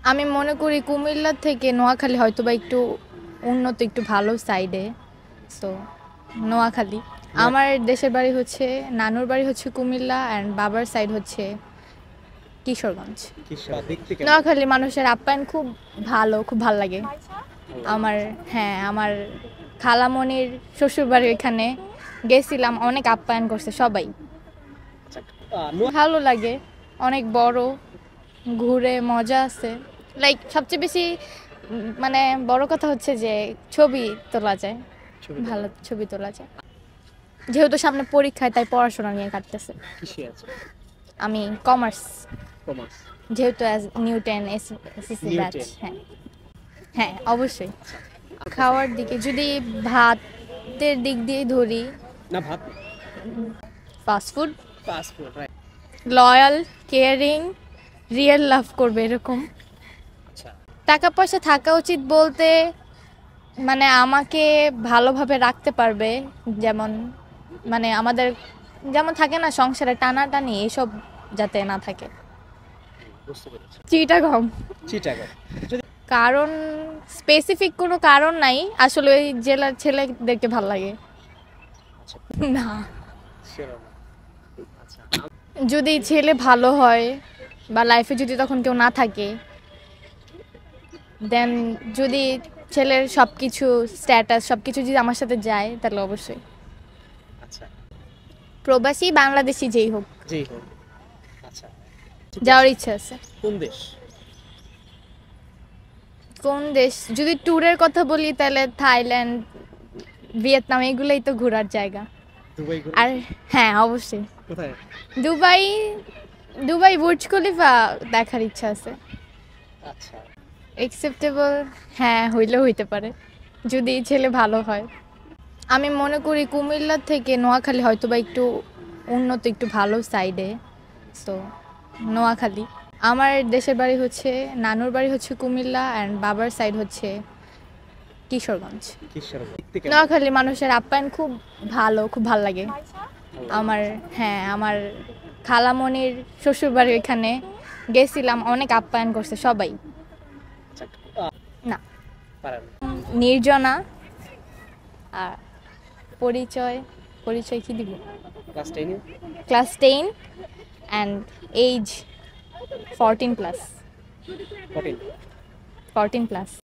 আমি মনে করি কুমিল্লা থেকে নোয়াখালী হয়তোবা একটু উন্নত, একটু ভালো সাইডে। সো নোয়াখালী। আমার দেশের বাড়ি হচ্ছে, নানুর বাড়ি হচ্ছে কুমিল্লা অ্যান্ড বাবার সাইড হচ্ছে কিশোরগঞ্জ। নোয়াখালী মানুষের আপ্যায়ন খুব ভালো, খুব ভালো লাগে আমার। হ্যাঁ, আমার খালামণির শ্বশুরবাড়ি ওইখানে গেছিলাম, অনেক আপ্যায়ন করছে সবাই। ভালো লাগে, অনেক বড়, ঘুরে মজা আছে। লাইক সবচেয়ে বেশি মানে বড় কথা হচ্ছে যে ছবি তোলা যায়, ভালো ছবি তোলা যায়। যেহেতু সামনে পরীক্ষায়, তাই পড়াশোনা নিয়ে কাটতেছে। আমি কমার্স, যেহেতু নিউটেন এসএসসি ব্যাচ। হ্যাঁ হ্যাঁ, অবশ্যই। খাওয়ার দিকে যদি ভাতের দিক দিয়ে ধরি, না ভাত, fast food. Right. Loyal, caring, real love করবে এরকম। আচ্ছা, টাকা পয়সা থাকা উচিত বলতে মানে আমাকে ভালোভাবে রাখতে পারবে, যেমন মানে আমাদের যেমন থাকে না সংসারে টানাটানি, এসব যাতে না থাকে। বুঝতে পেরেছি। চিটাগং। কারণ স্পেসিফিক কোনো কারণ নাই, আসলে ওই জেলার ছেলেদেরকে ভাল লাগে। না, যদি ছেলে ভালো হয় বা লাইফে যদি তখন কেউ না থাকে, দেন যদি ছেলের সব কিছু স্ট্যাটাস সব কিছু যদি আমার সাথে যায়, তাহলে অবশ্যই। আচ্ছা, প্রবাসী বাংলাদেশি যেই হোক, আচ্ছা, যাওয়ার ইচ্ছা আছে। কোন দেশ? কোন দেশ যদি ট্যুরের কথা বলি, তাহলে থাইল্যান্ড, ভিয়েতনাম, এগুলোই তো ঘোরার জায়গা। দুবাই। আর হ্যাঁ, অবশ্যই কোথায়? দুবাই। দুবাই বুর্জ খলিফা দেখার ইচ্ছা আছে। আচ্ছা, অ্যাকসেপ্টেবল, হ্যাঁ, হইলেও হইতে পারে যদি ছেলে ভালো হয়। আমি মনে করি কুমিল্লা থেকে নোয়াখালী হয়তোবা একটু উন্নত, একটু ভালো সাইডে। সো নোয়াখালী। আমার দেশের বাড়ি হচ্ছে, নানুর বাড়ি হচ্ছে কুমিল্লা অ্যান্ড বাবার সাইড হচ্ছে কিশোরগঞ্জ। নোয়াখালী মানুষের আপ্যায়ন খুব ভালো, খুব ভালো লাগে আমার। হ্যাঁ, আমার খালামণির শ্বশুরবাড়ি ওইখানে গেছিলাম, অনেক আপ্যায়ন করছে সবাই। না, নির্জনা। আর পরিচয় কি দিব? Class 10 and age 14+।